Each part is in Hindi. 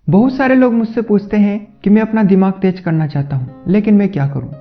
बहुत सारे लोग मुझसे पूछते हैं कि मैं अपना दिमाग तेज करना चाहता हूँ, लेकिन मैं क्या करूँ।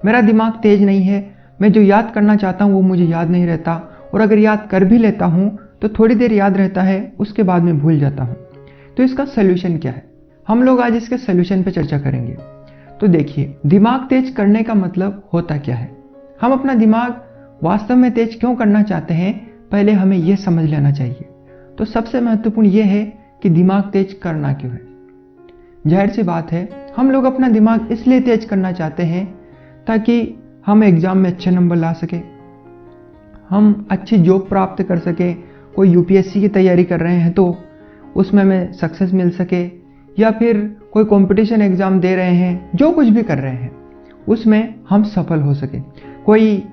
मेरा दिमाग तेज नहीं है, मैं जो याद करना चाहता हूँ वो मुझे याद नहीं रहता, और अगर याद कर भी लेता हूँ तो थोड़ी देर याद रहता है, उसके बाद में भूल जाता हूँ। तो इसका सलूशन क्या है? हम लोग आज इसके सलूशन पे चर्चा करेंगे। तो देखिए, दिमाग तेज करने का मतलब होता क्या है। हम अपना दिमाग वास्तव में तेज क्यों करना चाहते हैं, पहले हमें यह समझ लेना चाहिए। तो सबसे महत्वपूर्ण यह है कि दिमाग तेज करना क्यों है। जाहिर सी बात है, हम लोग अपना दिमाग इसलिए तेज करना चाहते हैं ताकि हम एग्जाम में अच्छे नंबर ला सके, हम अच्छी जॉब प्राप्त कर सके। कोई यूपीएससी की तैयारी कर रहे हैं तो उसमें हमें सक्सेस मिल सके, या फिर कोई कंपटीशन एग्जाम दे रहे हैं, जो कुछ भी कर रहे हैं उसमें हम सफल हो सके। कोई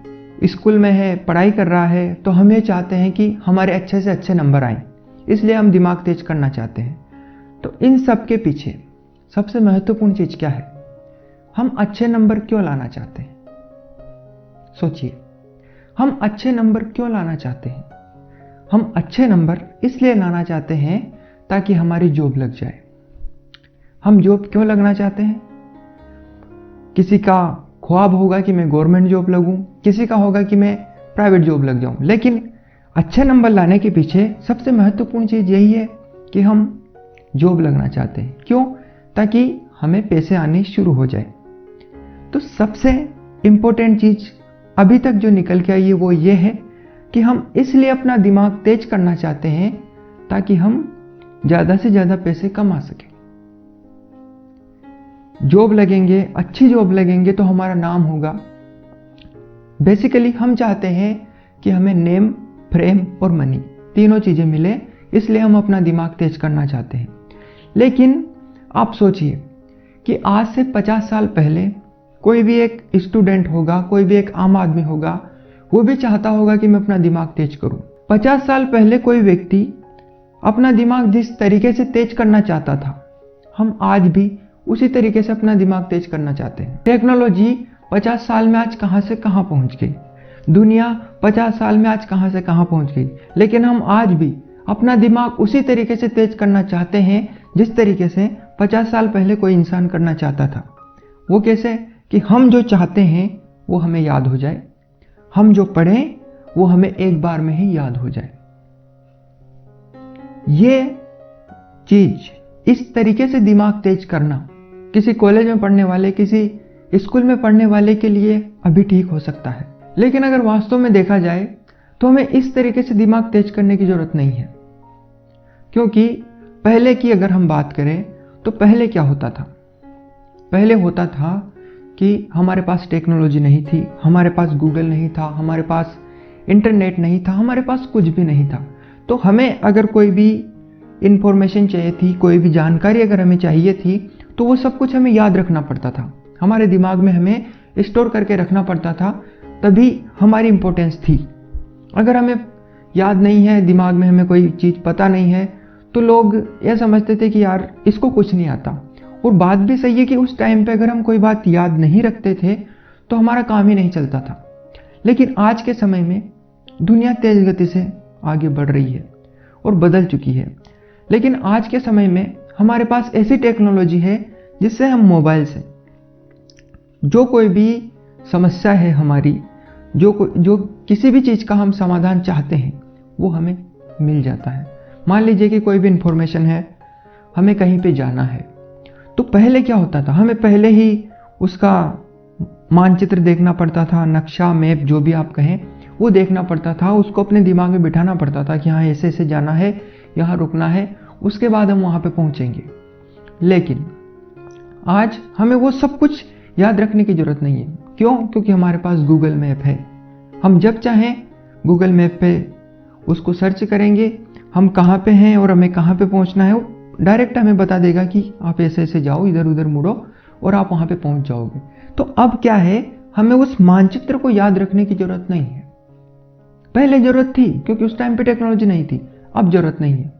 स्कूल में है, पढ़ाई कर रहा है, तो हम ये चाहते हैं कि हमारे अच्छे से अच्छे नंबर आएं, इसलिए हम दिमाग तेज करना चाहते हैं। तो इन सब के पीछे सबसे महत्वपूर्ण चीज क्या है? हम अच्छे नंबर क्यों लाना चाहते हैं? सोचिए, हम अच्छे नंबर क्यों लाना चाहते हैं? हम अच्छे नंबर इसलिए लाना चाहते हैं ताकि हमारी जॉब लग जाए। हम जॉब क्यों लगना चाहते हैं? किसी का ख्वाब होगा कि मैं गवर्नमेंट जॉब लगूं, किसी का होगा कि मैं प्राइवेट जॉब लग जाऊं, लेकिन अच्छे नंबर लाने के पीछे सबसे महत्वपूर्ण चीज यही है कि हम जॉब लगना चाहते हैं। क्यों? ताकि हमें पैसे आने शुरू हो जाए। तो सबसे इंपॉर्टेंट चीज अभी तक जो निकल के आई है वो ये है कि हम इसलिए अपना दिमाग तेज करना चाहते हैं ताकि हम ज्यादा से ज्यादा पैसे कमा सकें। जॉब लगेंगे, अच्छी जॉब लगेंगे तो हमारा नाम होगा। बेसिकली हम चाहते हैं कि हमें नेम, फ्रेम और मनी तीनों चीजें मिले, इसलिए हम अपना दिमाग तेज करना चाहते हैं। लेकिन आप सोचिए कि आज से 50 साल पहले कोई भी एक स्टूडेंट होगा, कोई भी एक आम आदमी होगा, वो भी चाहता होगा कि मैं अपना दिमाग तेज करूं। 50 साल पहले कोई व्यक्ति अपना दिमाग जिस तरीके से तेज करना चाहता था, हम आज भी उसी तरीके से अपना दिमाग तेज करना चाहते हैं। टेक्नोलॉजी 50 साल में आज कहां से कहां पहुंच गई, दुनिया 50 साल में आज कहां से कहां पहुंच गई, लेकिन हम आज भी अपना दिमाग उसी तरीके से तेज करना चाहते हैं जिस तरीके से 50 साल पहले कोई इंसान करना चाहता था। वो कैसे? कि हम जो चाहते हैं वो हमें याद हो जाए, हम जो पढ़ें वो हमें एक बार में ही याद हो जाए। ये चीज, इस तरीके से दिमाग तेज करना किसी कॉलेज में पढ़ने वाले, किसी स्कूल में पढ़ने वाले के लिए अभी ठीक हो सकता है, लेकिन अगर वास्तव में देखा जाए तो हमें इस तरीके से दिमाग तेज करने की जरूरत नहीं है। क्योंकि पहले की अगर हम बात करें तो पहले क्या होता था? पहले होता था कि हमारे पास टेक्नोलॉजी नहीं थी, हमारे पास गूगल नहीं था, हमारे पास इंटरनेट नहीं था, हमारे पास कुछ भी नहीं था। तो हमें अगर कोई भी इंफॉर्मेशन चाहिए थी, कोई भी जानकारी अगर हमें चाहिए थी, तो वो सब कुछ हमें याद रखना पड़ता था, हमारे दिमाग में हमें स्टोर करके रखना पड़ता था, तभी हमारी इंपॉर्टेंस थी। अगर हमें याद नहीं है, दिमाग में हमें कोई चीज़ पता नहीं है, तो लोग यह समझते थे कि यार इसको कुछ नहीं आता। और बात भी सही है कि उस टाइम पे अगर हम कोई बात याद नहीं रखते थे तो हमारा काम ही नहीं चलता था। लेकिन आज के समय में दुनिया तेज गति से आगे बढ़ रही है और बदल चुकी है। लेकिन आज के समय में हमारे पास ऐसी टेक्नोलॉजी है जिससे हम मोबाइल से जो कोई भी समस्या है हमारी, जो किसी भी चीज़ का हम समाधान चाहते हैं वो हमें मिल जाता है। मान लीजिए कि कोई भी इंफॉर्मेशन है, हमें कहीं पे जाना है, तो पहले क्या होता था? हमें पहले ही उसका मानचित्र देखना पड़ता था, नक्शा, मैप, जो भी आप कहें, वो देखना पड़ता था, उसको अपने दिमाग में बिठाना पड़ता था कि हाँ ऐसे ऐसे जाना है, यहाँ रुकना है, उसके बाद हम वहाँ पे पहुँचेंगे। लेकिन आज हमें वो सब कुछ याद रखने की जरूरत नहीं है। क्यों? क्योंकि हमारे पास गूगल मैप है। हम जब चाहें गूगल मैप पे उसको सर्च करेंगे, हम कहाँ पे हैं और हमें कहाँ पे पहुँचना है, वो डायरेक्ट हमें बता देगा कि आप ऐसे ऐसे जाओ, इधर उधर मुड़ो और आप वहाँ पे पहुँच जाओगे। तो अब क्या है, हमें उस मानचित्र को याद रखने की जरूरत नहीं है। पहले जरूरत थी क्योंकि उस टाइम पे टेक्नोलॉजी नहीं थी, अब जरूरत नहीं है।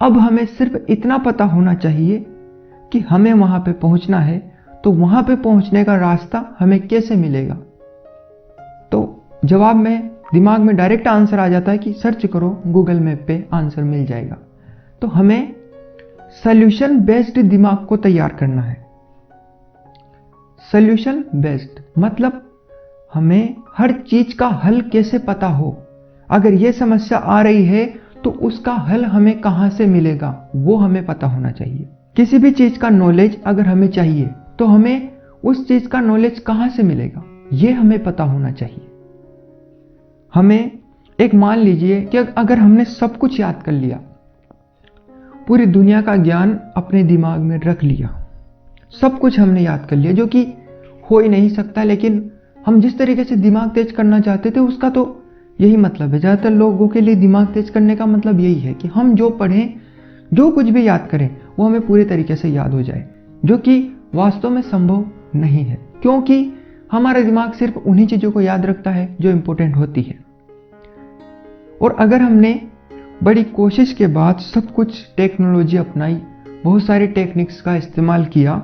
अब हमें सिर्फ इतना पता होना चाहिए कि हमें वहाँ पे पहुँचना है, तो वहाँ पे पहुँचने का रास्ता हमें कैसे मिलेगा। तो जवाब में दिमाग में डायरेक्ट आंसर आ जाता है कि सर्च करो, गूगल मैप पे आंसर मिल जाएगा। तो हमें सॉल्यूशन बेस्ड दिमाग को तैयार करना है। सॉल्यूशन बेस्ड मतलब हमें हर चीज का हल कैसे पता हो। अगर यह समस्या आ रही है तो उसका हल हमें कहां से मिलेगा वो हमें पता होना चाहिए। किसी भी चीज का नॉलेज अगर हमें चाहिए तो हमें उस चीज का नॉलेज कहां से मिलेगा यह हमें पता होना चाहिए। हमें एक मान लीजिए कि अगर हमने सब कुछ याद कर लिया, पूरी दुनिया का ज्ञान अपने दिमाग में रख लिया, सब कुछ हमने याद कर लिया, जो कि हो ही नहीं सकता, लेकिन हम जिस तरीके से दिमाग तेज करना चाहते थे उसका तो यही मतलब है। ज़्यादातर लोगों के लिए दिमाग तेज करने का मतलब यही है कि हम जो पढ़ें, जो कुछ भी याद करें वो हमें पूरे तरीके से याद हो जाए, जो कि वास्तव में संभव नहीं है, क्योंकि हमारा दिमाग सिर्फ उन्हीं चीज़ों को याद रखता है जो इंपॉर्टेंट होती है। और अगर हमने बड़ी कोशिश के बाद सब कुछ टेक्नोलॉजी अपनाई, बहुत सारी टेक्निक्स का इस्तेमाल किया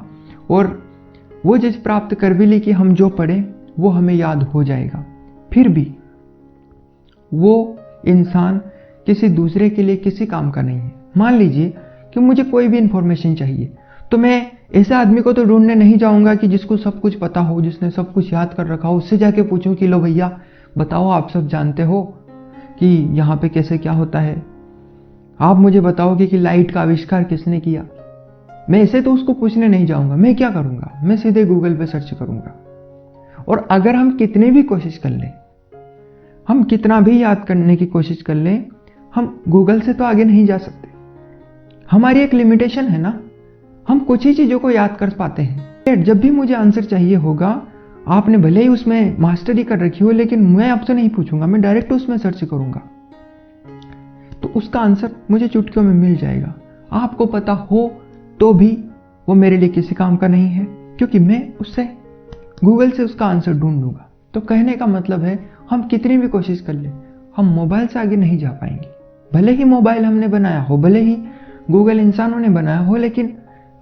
और वो चीज़ प्राप्त कर भी ली कि हम जो पढ़ें वो हमें याद हो जाएगा, फिर भी वो इंसान किसी दूसरे के लिए किसी काम का नहीं है। मान लीजिए कि मुझे कोई भी इंफॉर्मेशन चाहिए तो मैं ऐसे आदमी को तो ढूंढने नहीं जाऊंगा कि जिसको सब कुछ पता हो, जिसने सब कुछ याद कर रखा हो, उससे जाके पूछूं कि लो भैया बताओ, आप सब जानते हो कि यहाँ पे कैसे क्या होता है, आप मुझे बताओगे कि लाइट का आविष्कार किसने किया। मैं ऐसे तो उसको पूछने नहीं जाऊंगा। मैं क्या करूंगा, मैं सीधे गूगल पे सर्च करूंगा। और अगर हम कितनी भी कोशिश कर लें, हम कितना भी याद करने की कोशिश कर लें, हम गूगल से तो आगे नहीं जा सकते। हमारी एक लिमिटेशन है ना, हम कुछ ही चीजों को याद कर पाते हैं। जब भी मुझे आंसर चाहिए होगा, आपने भले ही उसमें मास्टरी कर रखी हो, लेकिन मैं आपसे नहीं पूछूंगा, मैं डायरेक्ट उसमें सर्च करूंगा तो उसका आंसर मुझे चुटकियों में मिल जाएगा। आपको पता हो तो भी वो मेरे लिए किसी काम का नहीं है, क्योंकि मैं उससे गूगल से उसका आंसर ढूंढ लूंगा। तो कहने का मतलब है, हम कितनी भी कोशिश कर ले, हम मोबाइल से आगे नहीं जा पाएंगे। भले ही मोबाइल हमने बनाया हो, भले ही गूगल इंसानों ने बनाया हो, लेकिन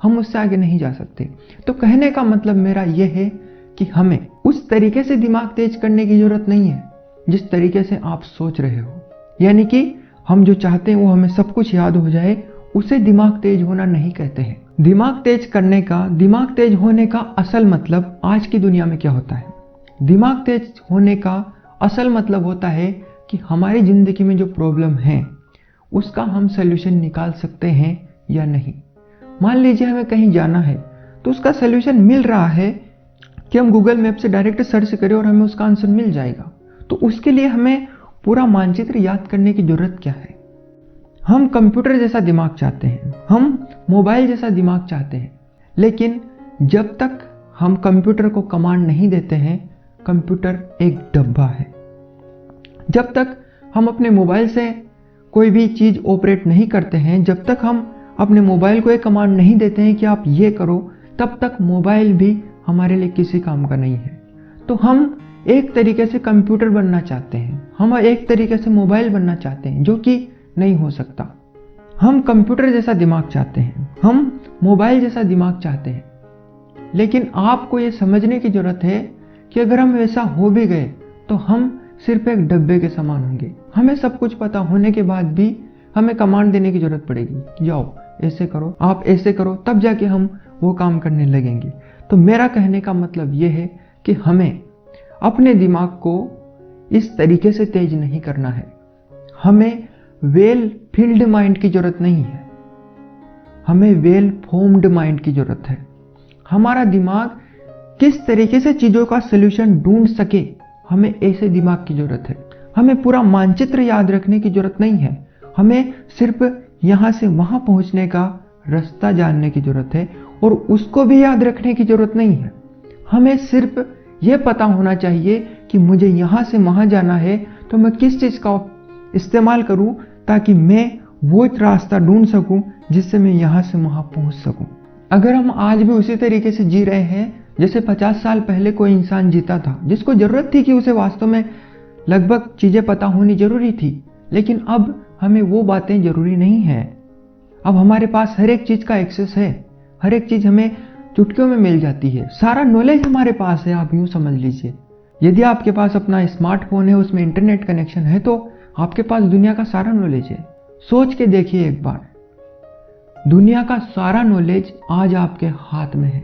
हम उससे आगे नहीं जा सकते। तो कहने का मतलब मेरा यह है कि हमें उस तरीके से दिमाग तेज करने की जरूरत नहीं है जिस तरीके से आप सोच रहे हो। यानी कि हम जो चाहते हैं वो हमें सब कुछ याद हो जाए, उसे दिमाग तेज होना नहीं कहते हैं। दिमाग तेज करने का, दिमाग तेज होने का असल मतलब आज की दुनिया में क्या होता है? दिमाग तेज होने का असल मतलब होता है कि हमारी जिंदगी में जो प्रॉब्लम है उसका हम सल्यूशन निकाल सकते हैं या नहीं। मान लीजिए हमें कहीं जाना है तो उसका सल्यूशन मिल रहा है कि हम गूगल मैप से डायरेक्ट सर्च करें और हमें उसका आंसर मिल जाएगा। तो उसके लिए हमें पूरा मानचित्र याद करने की जरूरत क्या है? हम कंप्यूटर जैसा दिमाग चाहते हैं, हम मोबाइल जैसा दिमाग चाहते हैं, लेकिन जब तक हम कंप्यूटर को कमांड नहीं देते हैं, कंप्यूटर एक डब्बा है। जब तक हम अपने मोबाइल से कोई भी चीज ऑपरेट नहीं करते हैं, जब तक हम अपने मोबाइल को एक कमांड नहीं देते हैं कि आप ये करो, तब तक मोबाइल भी हमारे लिए किसी काम का नहीं है। तो हम एक तरीके से कंप्यूटर बनना चाहते हैं, हम एक तरीके से मोबाइल बनना चाहते हैं, जो कि नहीं हो सकता। हम कंप्यूटर जैसा दिमाग चाहते हैं, हम मोबाइल जैसा दिमाग चाहते हैं, लेकिन आपको ये समझने की जरूरत है कि अगर हम वैसा हो भी गए तो हम सिर्फ एक डब्बे के समान होंगे। हमें सब कुछ पता होने के बाद भी हमें कमांड देने की जरूरत पड़ेगी, जाओ ऐसे करो, आप ऐसे करो, तब जाके हम वो काम करने लगेंगे। तो मेरा कहने का मतलब ये है कि हमें अपने दिमाग को इस तरीके से तेज नहीं करना है। हमें वेल फील्ड माइंड की जरूरत नहीं है, हमें वेल फॉर्म्ड माइंड की जरूरत है। हमारा दिमाग किस तरीके से चीजों का सलूशन ढूंढ सके, हमें ऐसे दिमाग की जरूरत है। हमें पूरा मानचित्र याद रखने की जरूरत नहीं है, हमें सिर्फ यहां से वहां पहुंचने का रास्ता जानने की जरूरत है, और उसको भी याद रखने की जरूरत नहीं है। हमें सिर्फ यह पता होना चाहिए कि मुझे यहां से वहां जाना है, तो मैं किस चीज का इस्तेमाल करूं ताकि मैं वो रास्ता ढूंढ सकूं जिससे मैं यहां से वहां पहुंच सकूं। अगर हम आज भी उसी तरीके से जी रहे हैं जैसे 50 साल पहले कोई इंसान जीता था, जिसको जरूरत थी कि उसे वास्तव में लगभग चीजें पता होनी जरूरी थी, लेकिन अब हमें वो बातें जरूरी नहीं है। अब हमारे पास हर एक चीज का एक्सेस है, हर एक चीज हमें चुटकियों में मिल जाती है, सारा नॉलेज हमारे पास है। आप यूं समझ लीजिए, यदि आपके पास अपना स्मार्टफोन है, उसमें इंटरनेट कनेक्शन है, तो आपके पास दुनिया का सारा नॉलेज है। सोच के देखिए एक बार, दुनिया का सारा नॉलेज आज आपके हाथ में है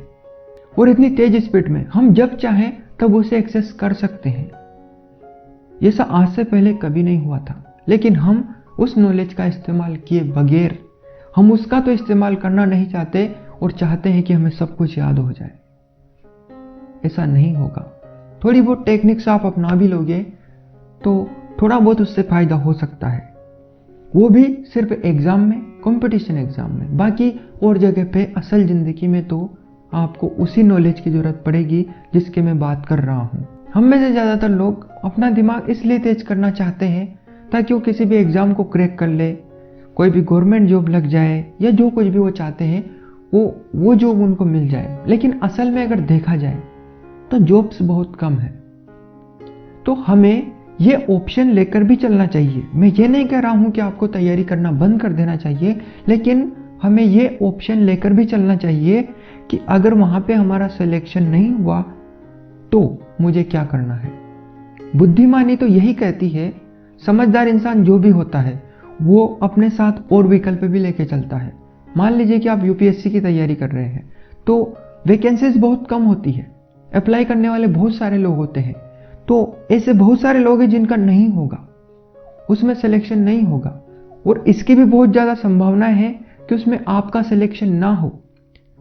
और इतनी तेज स्पीड में हम जब चाहें तब उसे एक्सेस कर सकते हैं। ये सब आज से पहले कभी नहीं हुआ था, लेकिन हम उस नॉलेज का इस्तेमाल किए बगैर हम उसका तो इस्तेमाल करना नहीं चाहते और चाहते हैं कि हमें सब कुछ याद हो जाए। ऐसा नहीं होगा। थोड़ी बहुत टेक्निक्स आप अपना भी लोगे तो थोड़ा बहुत उससे फायदा हो सकता है, वो भी सिर्फ एग्जाम में, कंपटीशन एग्जाम में। बाकी और जगह पे असल जिंदगी में तो आपको उसी नॉलेज की जरूरत पड़ेगी जिसके मैं बात कर रहा हूं। हम में से ज्यादातर लोग अपना दिमाग इसलिए तेज करना चाहते हैं ताकि वो किसी भी एग्जाम को क्रैक कर ले, कोई भी गवर्नमेंट जॉब लग जाए या जो कुछ भी वो चाहते हैं वो जॉब उनको मिल जाए। लेकिन असल में अगर देखा जाए तो जॉब्स बहुत कम है। तो हमें ये ऑप्शन लेकर भी चलना चाहिए। मैं ये नहीं कह रहा हूं कि आपको तैयारी करना बंद कर देना चाहिए, लेकिन हमें ये ऑप्शन लेकर भी चलना चाहिए कि अगर वहां पे हमारा सिलेक्शन नहीं हुआ तो मुझे क्या करना है। बुद्धिमानी तो यही कहती है, समझदार इंसान जो भी होता है वो अपने साथ और विकल्प भी लेके चलता है। मान लीजिए कि आप यूपीएससी की तैयारी कर रहे हैं तो वैकेंसीज बहुत कम होती है, अप्लाई करने वाले बहुत सारे लोग होते हैं, तो ऐसे बहुत सारे लोग हैं जिनका नहीं होगा, उसमें सिलेक्शन नहीं होगा और इसकी भी बहुत ज़्यादा संभावना है कि उसमें आपका सिलेक्शन ना हो।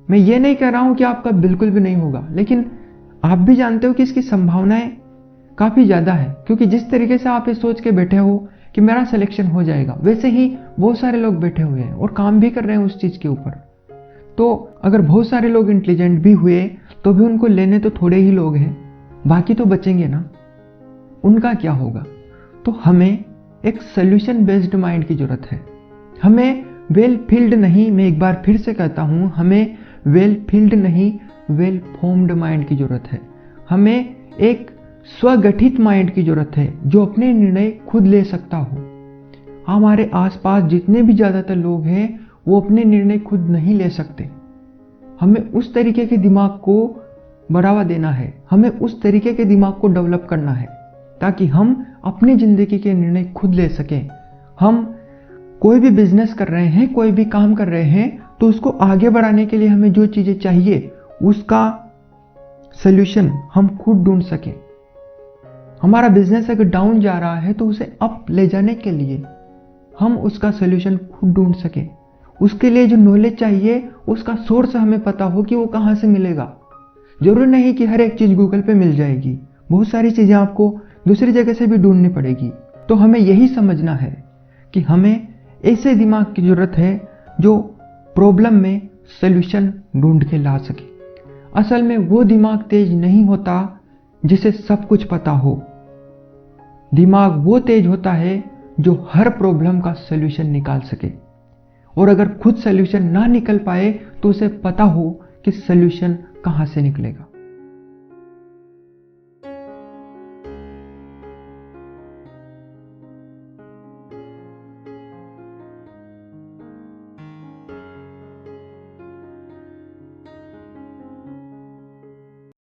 मैं ये नहीं कह रहा हूं कि आपका बिल्कुल भी नहीं होगा, लेकिन आप भी जानते हो कि इसकी संभावनाएं काफ़ी ज़्यादा है, क्योंकि जिस तरीके से आप ये सोच के बैठे हो कि मेरा सिलेक्शन हो जाएगा, वैसे ही बहुत सारे लोग बैठे हुए हैं और काम भी कर रहे हैं उस चीज़ के ऊपर। तो अगर बहुत सारे लोग इंटेलिजेंट भी हुए तो भी उनको लेने तो थोड़े ही लोग हैं, बाकी तो बचेंगे ना, उनका क्या होगा। तो हमें एक सोल्यूशन बेस्ड माइंड की जरूरत है। हमें वेल फील्ड नहीं, मैं एक बार फिर से कहता हूं, हमें वेल फील्ड नहीं, वेल फॉर्म्ड माइंड की जरूरत है। हमें एक स्वगठित माइंड की जरूरत है जो अपने निर्णय खुद ले सकता हो। हमारे आसपास जितने भी ज्यादातर लोग हैं वो अपने निर्णय खुद नहीं ले सकते। हमें उस तरीके के दिमाग को बढ़ावा देना है, हमें उस तरीके के दिमाग को डेवलप करना है ताकि हम अपनी जिंदगी के निर्णय खुद ले सकें। हम कोई भी बिजनेस कर रहे हैं, कोई भी काम कर रहे हैं, तो उसको आगे बढ़ाने के लिए हमें जो चीजें चाहिए उसका सल्यूशन हम खुद ढूंढ सकें। हमारा बिजनेस अगर डाउन जा रहा है तो उसे अप ले जाने के लिए हम उसका सल्यूशन खुद ढूंढ सकें। उसके लिए जो नॉलेज चाहिए उसका सोर्स हमें पता हो कि वो कहां से मिलेगा। जरूरी नहीं कि हर एक चीज गूगल पे मिल जाएगी, बहुत सारी चीजें आपको दूसरी जगह से भी ढूंढनी पड़ेगी। तो हमें यही समझना है कि हमें ऐसे दिमाग की जरूरत है जो प्रॉब्लम में सल्यूशन ढूंढ के ला सके। असल में वो दिमाग तेज नहीं होता जिसे सब कुछ पता हो। दिमाग वो तेज होता है जो हर प्रॉब्लम का सल्यूशन निकाल सके, और अगर खुद सल्यूशन ना निकल पाए तो उसे पता हो कि सल्यूशन कहां से निकलेगा।